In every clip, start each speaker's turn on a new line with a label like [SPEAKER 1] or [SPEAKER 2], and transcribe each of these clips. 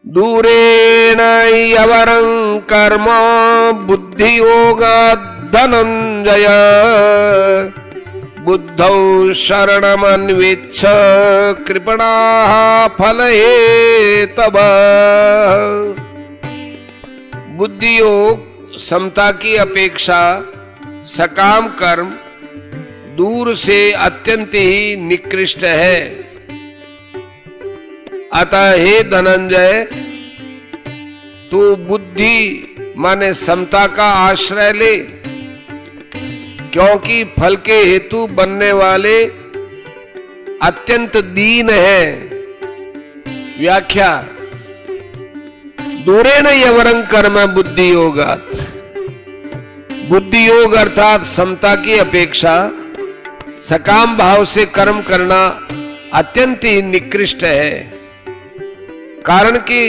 [SPEAKER 1] दूरेण यवरं कर्म बुद्धियोगात् धनंजय बुद्धौ शरणमन्विच्छ कृपणाः फलहेतवः। बुद्धि योग समता की अपेक्षा सकाम कर्म दूर से अत्यंत ही निकृष्ट है। अतः हे धनंजय, तू बुद्धि माने समता का आश्रय ले, क्योंकि फल के हेतु बनने वाले अत्यंत दीन है। व्याख्या: दूरेण यवरं कर्म बुद्धि योगात्। बुद्धि योग अर्थात समता की अपेक्षा सकाम भाव से कर्म करना अत्यंत ही निकृष्ट है। कारण कि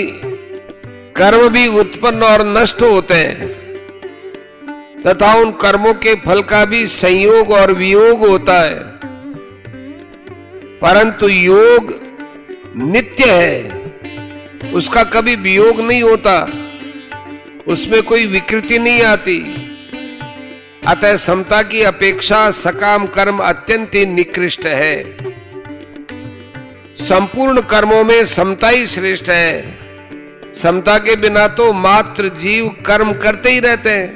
[SPEAKER 1] कर्म भी उत्पन्न और नष्ट होते हैं तथा उन कर्मों के फल का भी संयोग और वियोग होता है, परंतु योग नित्य है, उसका कभी वियोग नहीं होता, उसमें कोई विकृति नहीं आती। अतः समता की अपेक्षा सकाम कर्म अत्यंत ही निकृष्ट है। संपूर्ण कर्मों में समता ही श्रेष्ठ है। समता के बिना तो मात्र जीव कर्म करते ही रहते हैं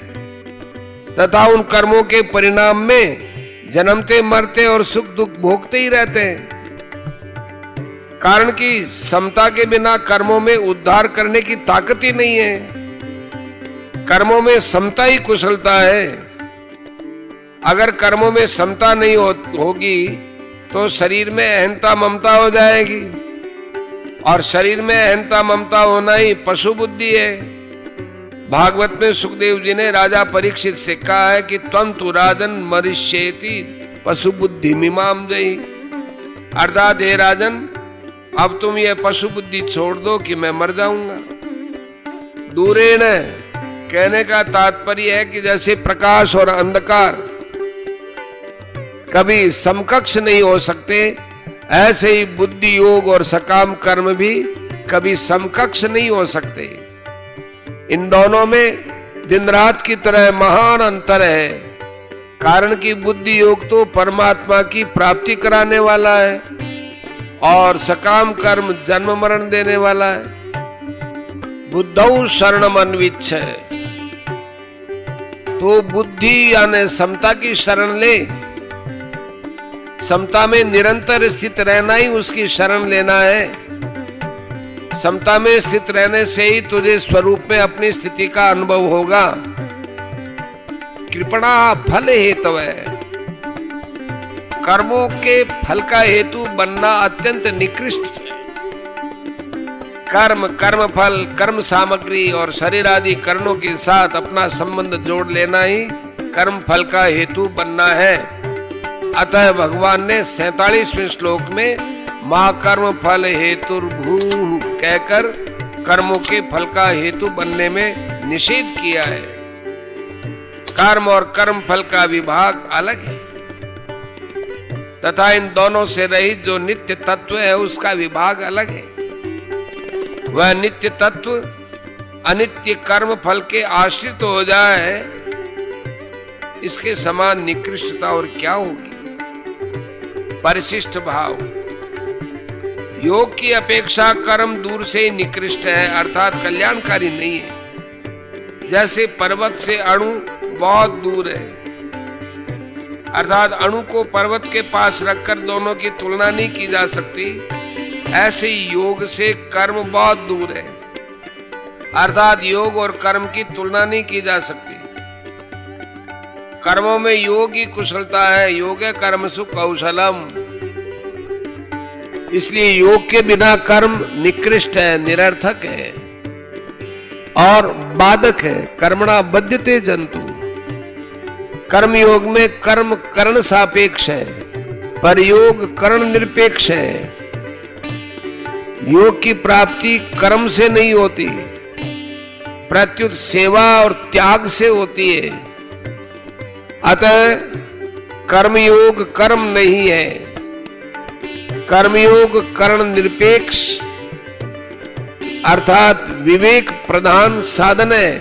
[SPEAKER 1] तथा उन कर्मों के परिणाम में जन्मते मरते और सुख दुख भोगते ही रहते हैं। कारण कि समता के बिना कर्मों में उद्धार करने की ताकत ही नहीं है। कर्मों में समता ही कुशलता है। अगर कर्मों में समता नहीं होगी तो शरीर में अहंता ममता हो जाएगी, और शरीर में अहंता ममता होना ही पशु बुद्धि है। भागवत में सुखदेव जी ने राजा परीक्षित से कहा है कि त्वं तु राजन मरिष्येति पशु बुद्धि मिमाम जयी। अर्थात हे राजन, अब तुम ये पशु बुद्धि छोड़ दो कि मैं मर जाऊंगा। दूरेण कहने का तात्पर्य है कि जैसे प्रकाश और अंधकार कभी समकक्ष नहीं हो सकते, ऐसे ही बुद्धि योग और सकाम कर्म भी कभी समकक्ष नहीं हो सकते। इन दोनों में दिन रात की तरह महान अंतर है। कारण कि बुद्धि योग तो परमात्मा की प्राप्ति कराने वाला है और सकाम कर्म जन्म मरण देने वाला है। बुद्धौ शरणमन्विच्छ, तो बुद्धि यानी समता की शरण ले। समता में निरंतर स्थित रहना ही उसकी शरण लेना है। समता में स्थित रहने से ही तुझे स्वरूप में अपनी स्थिति का अनुभव होगा। कृपणा फल हेतु है, कर्मों के फल का हेतु बनना अत्यंत निकृष्ट है। कर्म, कर्म फल, कर्म सामग्री और शरीर आदि कर्णों के साथ अपना संबंध जोड़ लेना ही कर्म फल का हेतु बनना है। अतः भगवान ने 47वें श्लोक में मां कर्म फल हेतुर्भू कहकर कर्मों के फल का हेतु बनने में निषेध किया है। कर्म और कर्म फल का विभाग अलग है तथा इन दोनों से रहित जो नित्य तत्व है उसका विभाग अलग है। वह नित्य तत्व अनित्य कर्म फल के आश्रित हो जाए, इसके समान निकृष्टता और क्या होगी। परिशिष्ट भाव: योग की अपेक्षा कर्म दूर से निकृष्ट है, अर्थात कल्याणकारी नहीं है। जैसे पर्वत से अणु बहुत दूर है, अर्थात अणु को पर्वत के पास रखकर दोनों की तुलना नहीं की जा सकती, ऐसे ही योग से कर्म बहुत दूर है, अर्थात योग और कर्म की तुलना नहीं की जा सकती। कर्मों में योग की कुशलता है, योग कर्मसु कौशलम। इसलिए योग के बिना कर्म निकृष्ट है, निरर्थक है और बाधक है। कर्मणा बध्यते जंतु। कर्म योग में कर्म कर्ण सापेक्ष है, पर योग कर्ण निरपेक्ष है। योग की प्राप्ति कर्म से नहीं होती, प्रत्युत सेवा और त्याग से होती है। अतः कर्मयोग कर्म नहीं है, कर्मयोग कर्ण निरपेक्ष अर्थात विवेक प्रधान साधन है।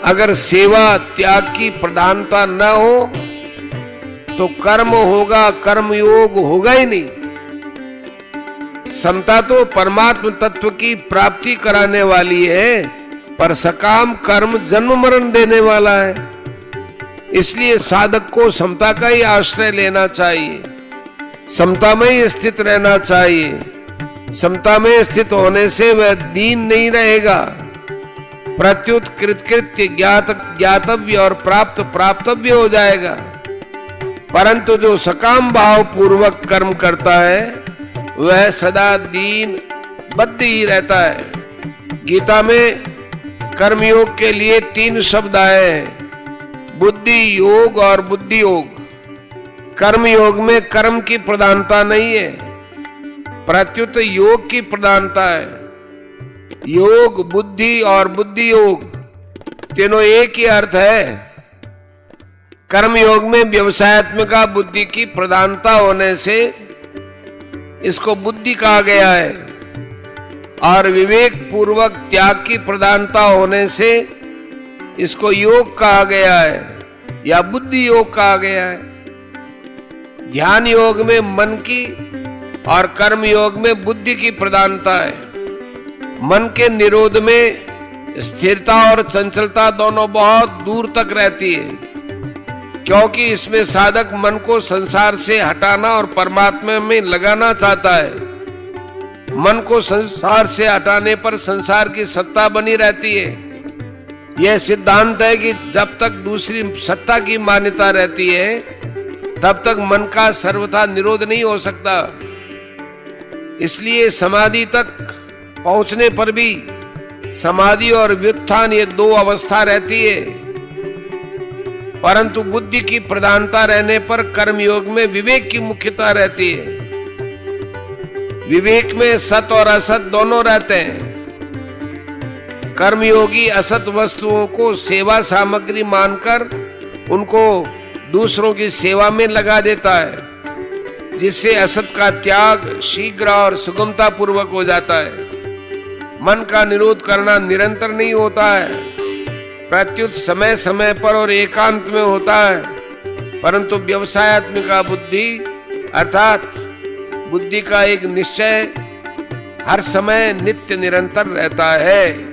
[SPEAKER 1] अगर सेवा त्याग की प्रधानता न हो तो कर्म होगा, कर्म योग होगा ही नहीं। समता तो परमात्म तत्व की प्राप्ति कराने वाली है, पर सकाम कर्म जन्म मरण देने वाला है। इसलिए साधक को समता का ही आश्रय लेना चाहिए, समता में ही स्थित रहना चाहिए। समता में स्थित होने से वह दीन नहीं रहेगा, प्रत्युत कृतकृत्य ज्ञातव्य और प्राप्त प्राप्तव्य हो जाएगा। परंतु जो सकाम भाव पूर्वक कर्म करता है वह सदा दीन बद्ध ही रहता है। गीता में कर्मयोग के लिए 3 शब्द आए हैं, बुद्धि योग और बुद्धि योग। कर्म योग में कर्म की प्रधानता नहीं है, प्रत्युत योग की प्रधानता है। योग, बुद्धि और बुद्धि योग तीनों एक ही अर्थ है। कर्म योग में व्यवसायत्मिका बुद्धि की प्रधानता होने से इसको बुद्धि कहा गया है, और विवेक पूर्वक त्याग की प्रधानता होने से इसको योग कहा गया है या बुद्धि योग कहा गया है। ध्यान योग में मन की और कर्म योग में बुद्धि की प्रधानता है। मन के निरोध में स्थिरता और चंचलता दोनों बहुत दूर तक रहती है, क्योंकि इसमें साधक मन को संसार से हटाना और परमात्मा में लगाना चाहता है। मन को संसार से हटाने पर संसार की सत्ता बनी रहती है। यह सिद्धांत है कि जब तक दूसरी सत्ता की मान्यता रहती है तब तक मन का सर्वथा निरोध नहीं हो सकता। इसलिए समाधि तक पहुंचने पर भी समाधि और व्युत्थान ये 2 अवस्था रहती है, परंतु बुद्धि की प्रधानता रहने पर कर्मयोग में विवेक की मुख्यता रहती है। विवेक में सत और असत दोनों रहते हैं। कर्मयोगी असत वस्तुओं को सेवा सामग्री मानकर उनको दूसरों की सेवा में लगा देता है, जिससे असत का त्याग शीघ्र और सुगमता पूर्वक हो जाता है। मन का निरोध करना निरंतर नहीं होता है, प्रत्युत समय समय पर और एकांत में होता है, परंतु व्यवसायत्मिका बुद्धि अर्थात बुद्धि का एक निश्चय हर समय नित्य निरंतर रहता है।